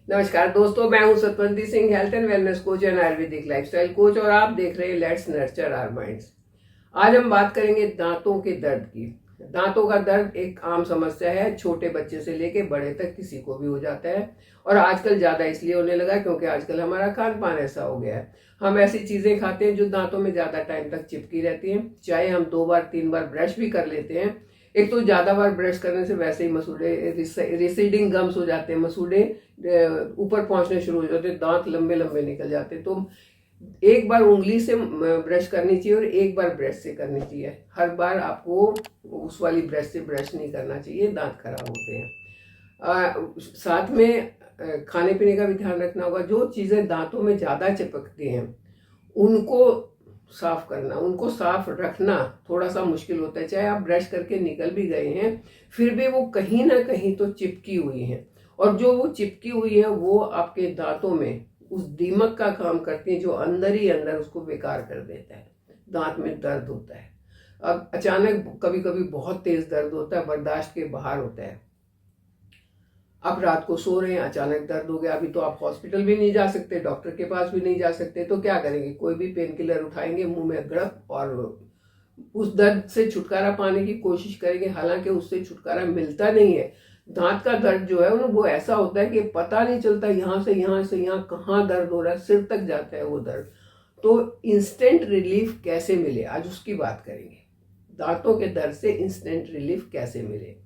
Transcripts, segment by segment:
नमस्कार दोस्तों, मैं हूं Satwanti Singh, health and wellness coach and Ayurvedic lifestyle coach, और आप देख रहे हैं लेट्स नर्चर आवर माइंड्स। आज हम बात करेंगे दांतों के दर्द की। दांतों का दर्द एक आम समस्या है, छोटे बच्चे से लेके बड़े तक किसी को भी हो जाता है। और आजकल ज़्यादा इसलिए होने लगा क्योंकि आजकल हमारा खान पान ऐसा हो गया है। हम ऐसी चीज़ें खाते हैं जो दांतों में ज़्यादा टाइम तक चिपकी रहती हैं, चाहे हम 2 बार 3 बार ब्रश भी कर लेते हैं। एक तो ज़्यादा बार ब्रश करने से वैसे ही मसूड़े रिसीडिंग गम्स हो जाते हैं, मसूड़े ऊपर पहुंचने शुरू हो जाते हैं, दांत लंबे लंबे निकल जाते हैं। तो एक बार उंगली से ब्रश करनी चाहिए और एक बार ब्रश से करनी चाहिए। हर बार आपको उस वाली ब्रश से ब्रश नहीं करना चाहिए, दांत खराब होते हैं। साथ में खाने पीने का भी ध्यान रखना होगा। जो चीज़ें दांतों में ज़्यादा चिपकती हैं उनको साफ करना, उनको साफ रखना थोड़ा सा मुश्किल होता है। चाहे आप ब्रश करके निकल भी गए हैं, फिर भी वो कहीं ना कहीं तो चिपकी हुई हैं, और जो वो चिपकी हुई है वो आपके दांतों में उस दीमक का काम करती है जो अंदर ही अंदर उसको बेकार कर देता है। दांत में दर्द होता है, अब अचानक कभी कभी बहुत तेज दर्द होता है, बर्दाश्त के बाहर होता है। आप रात को सो रहे हैं, अचानक दर्द हो गया, अभी तो आप हॉस्पिटल भी नहीं जा सकते, डॉक्टर के पास भी नहीं जा सकते, तो क्या करेंगे? कोई भी पेन किलर उठाएंगे, मुंह में गड़प, और उस दर्द से छुटकारा पाने की कोशिश करेंगे। हालांकि उससे छुटकारा मिलता नहीं है। दांत का दर्द जो है वो ऐसा होता है कि पता नहीं चलता, यहाँ से यहाँ कहाँ दर्द हो रहा है, सिर तक जाता है वो दर्द। तो इंस्टेंट रिलीफ कैसे मिले, आज उसकी बात करेंगे। दांतों के दर्द से इंस्टेंट रिलीफ कैसे मिले।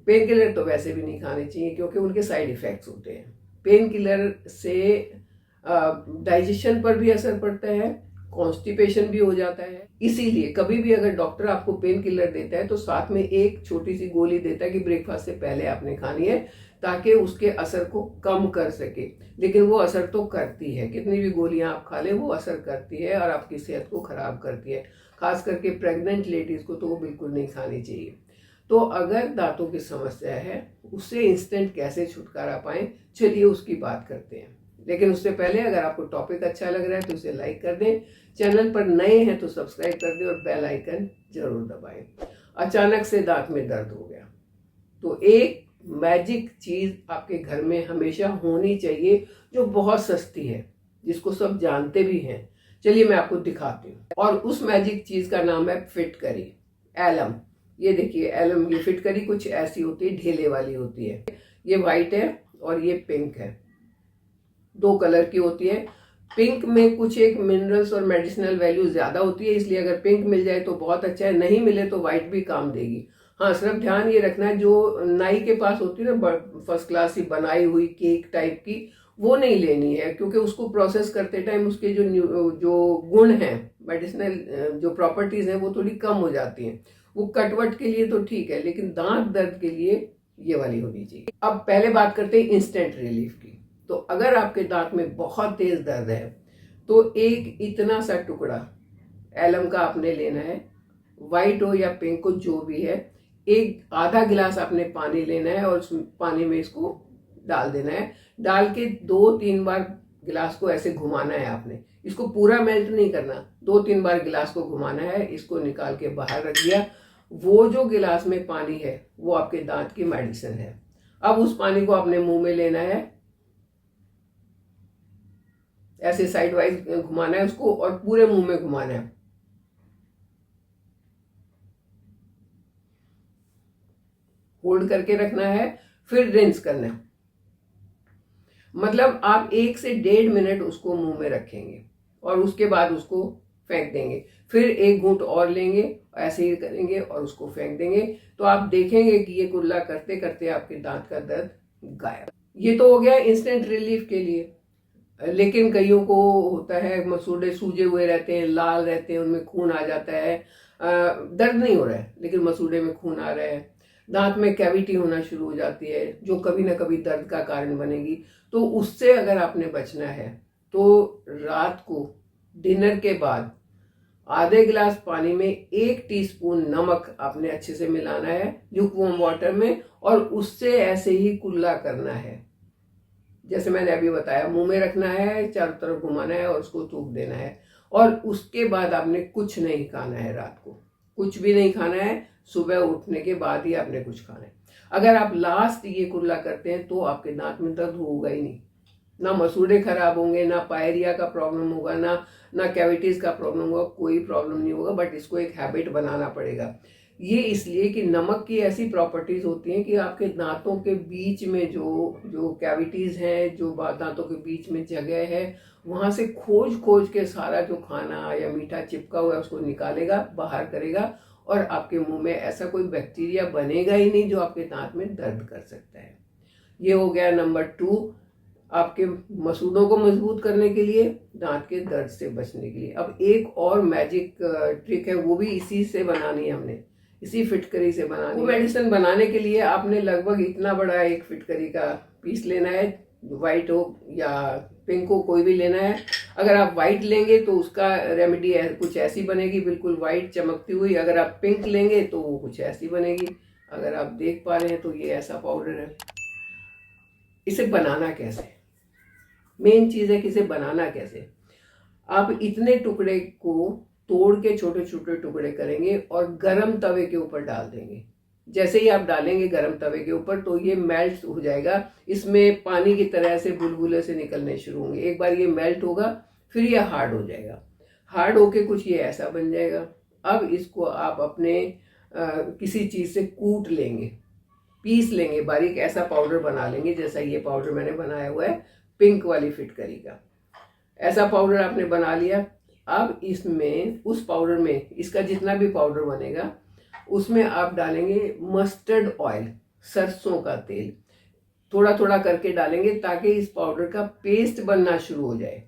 पेन किलर तो वैसे भी नहीं खाने चाहिए क्योंकि उनके साइड इफेक्ट्स होते हैं। पेन किलर से डाइजेशन पर भी असर पड़ता है, कॉन्स्टिपेशन भी हो जाता है। इसीलिए कभी भी अगर डॉक्टर आपको पेन किलर देता है तो साथ में एक छोटी सी गोली देता है कि ब्रेकफास्ट से पहले आपने खानी है, ताकि उसके असर को कम कर सके। लेकिन वो असर तो करती है, कितनी भी गोलियां आप खा लें वो असर करती है और आपकी सेहत को खराब करती है। खास करके प्रेग्नेंट लेडीज को तो वो बिल्कुल नहीं खानी चाहिए। तो अगर दांतों की समस्या है, उससे इंस्टेंट कैसे छुटकारा पाएं, चलिए उसकी बात करते हैं। लेकिन उससे पहले अगर आपको टॉपिक अच्छा लग रहा है तो इसे लाइक कर दें, चैनल पर नए हैं तो सब्सक्राइब कर दें और बेल आइकन जरूर दबाएं। अचानक से दांत में दर्द हो गया तो एक मैजिक चीज आपके घर में हमेशा होनी चाहिए जो बहुत सस्ती है, जिसको सब जानते भी हैं। चलिए मैं आपको दिखाती हूँ। और उस मैजिक चीज का नाम है फिटकरी, एलम। ये देखिए एलम, ये फिटकरी कुछ ऐसी होती है, ढेले वाली होती है। ये व्हाइट है और ये पिंक है, 2 कलर की होती है। पिंक में कुछ एक मिनरल्स और मेडिसिनल वैल्यू ज्यादा होती है, इसलिए अगर पिंक मिल जाए तो बहुत अच्छा है, नहीं मिले तो व्हाइट भी काम देगी। हाँ, सिर्फ ध्यान ये रखना है जो नाई के पास होती है ना, फर्स्ट क्लास ही बनाई हुई केक टाइप की, वो नहीं लेनी है, क्योंकि उसको प्रोसेस करते टाइम उसके जो गुण हैं, मेडिसिनल जो प्रॉपर्टीज हैं, वो थोड़ी कम हो जाती हैं। वो कटवट के लिए तो ठीक है, लेकिन दांत दर्द के लिए ये वाली होनी चाहिए। अब पहले बात करते हैं इंस्टेंट रिलीफ की। तो अगर आपके दांत में बहुत तेज दर्द है तो एक इतना सा टुकड़ा एलम का आपने लेना है, व्हाइट हो या पिंक हो जो भी है। एक आधा गिलास आपने पानी लेना है और उस पानी में इसको डाल देना है। डाल के 2-3 बार गिलास को ऐसे घुमाना है आपने, इसको पूरा मेल्ट नहीं करना, 2-3 बार गिलास को घुमाना है। इसको निकाल के बाहर रख दिया। वो जो गिलास में पानी है वो आपके दांत की मेडिसिन है। अब उस पानी को आपने मुंह में लेना है, ऐसे साइड वाइज घुमाना है उसको और पूरे मुंह में घुमाना है। होल्ड करके रखना है, फिर रिंस करना है। मतलब आप 1 से 1.5 मिनट उसको मुंह में रखेंगे और उसके बाद उसको फेंक देंगे। फिर एक घूंट और लेंगे, ऐसे ही करेंगे और उसको फेंक देंगे। तो आप देखेंगे कि ये कुल्ला करते करते आपके दांत का दर्द गायब। ये तो हो गया इंस्टेंट रिलीफ के लिए। लेकिन कईयों को होता है मसूड़े सूजे हुए रहते हैं, लाल रहते हैं, उनमें खून आ जाता है। दर्द नहीं हो रहा है लेकिन मसूड़े में खून आ रहा है। दांत में कैविटी होना शुरू हो जाती है जो कभी ना कभी दर्द का कारण बनेगी। तो उससे अगर आपने बचना है तो रात को डिनर के बाद आधे गिलास पानी में 1 टीस्पून नमक आपने अच्छे से मिलाना है ल्यूकवार्म वाटर में, और उससे ऐसे ही कुल्ला करना है जैसे मैंने अभी बताया। मुंह में रखना है, चारों तरफ घुमाना है और उसको थूक देना है। और उसके बाद आपने कुछ नहीं खाना है, रात को कुछ भी नहीं खाना है, सुबह उठने के बाद ही आपने कुछ खाना है। अगर आप लास्ट ये कुल्ला करते हैं तो आपके दांत में दर्द होगा ही नहीं, ना मसूड़े खराब होंगे, ना पायरिया का प्रॉब्लम होगा, ना कैविटीज का प्रॉब्लम होगा, कोई प्रॉब्लम नहीं होगा। बट इसको एक हैबिट बनाना पड़ेगा। ये इसलिए कि नमक की ऐसी प्रॉपर्टीज होती हैं कि आपके दांतों के बीच में जो कैविटीज हैं, जो दांतों के बीच में जगह है, वहां से खोज खोज के सारा जो खाना या मीठा चिपका हुआ है उसको निकालेगा, बाहर करेगा, और आपके मुंह में ऐसा कोई बैक्टीरिया बनेगा ही नहीं जो आपके दांत में दर्द कर सकता है। ये हो गया नंबर 2, आपके मसूड़ों को मजबूत करने के लिए, दांत के दर्द से बचने के लिए। अब एक और मैजिक ट्रिक है, वो भी इसी से बनानी है हमने, इसी फिटकरी से बनानी है। वो मेडिसिन बनाने के लिए आपने लगभग इतना बड़ा एक फिटकरी का पीस लेना है, वाइट हो या पिंक हो, कोई भी लेना है। अगर आप वाइट लेंगे तो उसका रेमेडी कुछ ऐसी बनेगी, बिल्कुल वाइट चमकती हुई। अगर आप पिंक लेंगे तो वो कुछ ऐसी बनेगी। अगर आप देख पा रहे हैं तो ये ऐसा पाउडर है। इसे बनाना कैसे, मेन चीज है कि इसे बनाना कैसे। आप इतने टुकड़े को तोड़ के छोटे छोटे टुकड़े करेंगे और गरम तवे के ऊपर डाल देंगे। जैसे ही आप डालेंगे गरम तवे के ऊपर तो ये मेल्ट हो जाएगा, इसमें पानी की तरह से बुलबुले से निकलने शुरू होंगे। एक बार ये मेल्ट होगा फिर ये हार्ड हो जाएगा, हार्ड होके कुछ ये ऐसा बन जाएगा। अब इसको आप अपने किसी चीज से कूट लेंगे, पीस लेंगे बारीक, ऐसा पाउडर बना लेंगे जैसा ये पाउडर मैंने बनाया हुआ है पिंक वाली फिटकरी का। ऐसा पाउडर आपने बना लिया। अब इसमें, उस पाउडर में, इसका जितना भी पाउडर बनेगा उसमें आप डालेंगे मस्टर्ड ऑयल, सरसों का तेल, थोड़ा थोड़ा करके डालेंगे ताकि इस पाउडर का पेस्ट बनना शुरू हो जाए।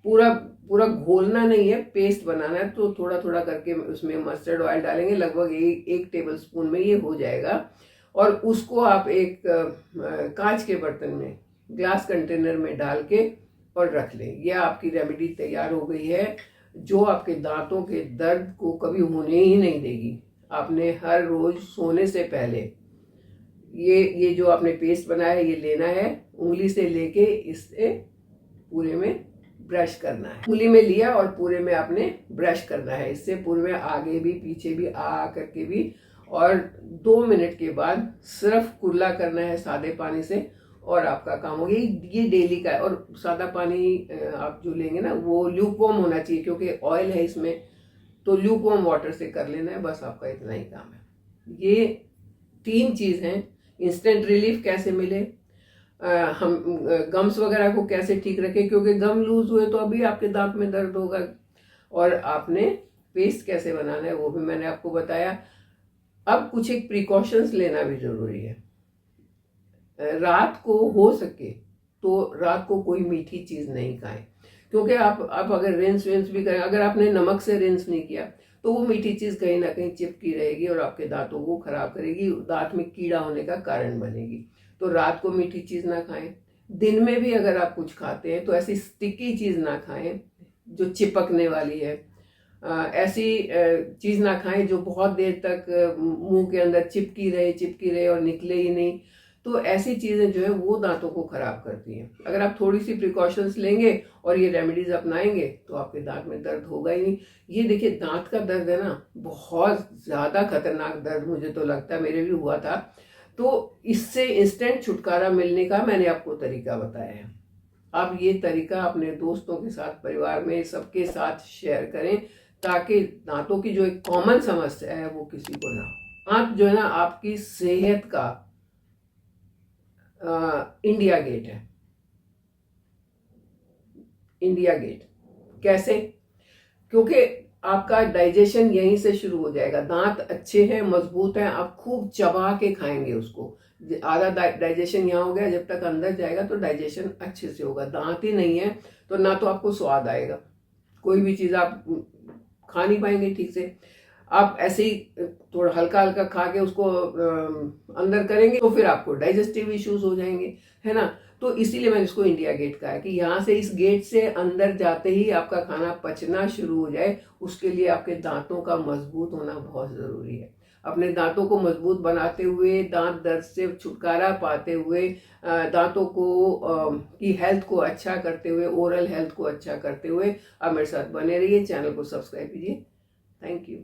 पूरा पूरा घोलना नहीं है, पेस्ट बनाना है, तो थोड़ा थोड़ा करके उसमें मस्टर्ड ऑयल डालेंगे। लगभग एक टेबल स्पून में ये हो जाएगा। और उसको आप एक कांच के बर्तन में, ग्लास कंटेनर में डाल के और रख लें। यह आपकी रेमेडी तैयार हो गई है, जो आपके दांतों के दर्द को कभी होने ही नहीं देगी। आपने हर रोज सोने से पहले ये जो आपने पेस्ट बनाया है ये लेना है, उंगली से लेके इससे पूरे में ब्रश करना है। उंगली में लिया और पूरे में आपने ब्रश करना है, इससे पूरे में आगे भी पीछे भी आ करके भी। और 2 मिनट के बाद सिर्फ कुल्ला करना है सादे पानी से और आपका काम हो गया। ये डेली का है। और सादा पानी आप जो लेंगे ना वो ल्यूकवार्म होना चाहिए, क्योंकि ऑयल है इसमें, तो ल्यूकवार्म वाटर से कर लेना है, बस आपका इतना ही काम है। ये 3 चीज हैं। इंस्टेंट रिलीफ कैसे मिले, हम गम्स वगैरह को कैसे ठीक रखें, क्योंकि गम लूज हुए तो अभी आपके दांत में दर्द होगा, और आपने पेस्ट कैसे बनाना है वो भी मैंने आपको बताया। अब कुछ एक प्रिकॉशंस लेना भी जरूरी है। रात को हो सके तो रात को कोई मीठी चीज नहीं खाएं, क्योंकि आप अगर रिंस विंस भी करें, अगर आपने नमक से रिंस नहीं किया तो वो मीठी चीज कहीं ना कहीं चिपकी रहेगी और आपके दांतों को खराब करेगी, दांत में कीड़ा होने का कारण बनेगी। तो रात को मीठी चीज ना खाएं। दिन में भी अगर आप कुछ खाते हैं तो ऐसी स्टिकी चीज ना खाएं जो चिपकने वाली है। ऐसी चीज ना खाएं जो बहुत देर तक मुंह के अंदर चिपकी रहे और निकले ही नहीं। तो ऐसी चीजें जो है वो दांतों को खराब करती हैं। अगर आप थोड़ी सी प्रिकॉशंस लेंगे और ये रेमेडीज अपनाएंगे तो आपके दांत में दर्द होगा ही नहीं। ये देखिए, दांत का दर्द है ना, बहुत ज्यादा खतरनाक दर्द, मुझे तो लगता है मेरे भी हुआ था। तो इससे इंस्टेंट छुटकारा मिलने का मैंने आपको तरीका बताया है। आप ये तरीका अपने दोस्तों के साथ, परिवार में, सबके साथ शेयर करें, ताकि दांतों की जो एक कॉमन समस्या है वो किसी को ना हो। दांत जो है ना आपकी सेहत का इंडिया गेट है। इंडिया गेट कैसे? क्योंकि आपका डाइजेशन यहीं से शुरू हो जाएगा। दांत अच्छे हैं, मजबूत हैं, आप खूब चबा के खाएंगे उसको। आधा डाइजेशन यहाँ हो गया, जब तक अंदर जाएगा तो डाइजेशन अच्छे से होगा। दांत ही नहीं है तो ना तो आपको स्वाद आएगा, कोई भी चीज आप खा नहीं पाएंगे ठीक से। आप ऐसे ही थोड़ा हल्का हल्का खा के उसको अंदर करेंगे तो फिर आपको डाइजेस्टिव इश्यूज हो जाएंगे, है ना। तो इसीलिए मैंने इसको इंडिया गेट कहा है कि यहाँ से, इस गेट से अंदर जाते ही आपका खाना पचना शुरू हो जाए। उसके लिए आपके दांतों का मजबूत होना बहुत जरूरी है। अपने दांतों को मजबूत बनाते हुए, दांत दर्द से छुटकारा पाते हुए, दांतों को की हेल्थ को अच्छा करते हुए, ओरल हेल्थ को अच्छा करते हुए आप मेरे साथ बने रहिए। चैनल को सब्सक्राइब कीजिए। Thank you.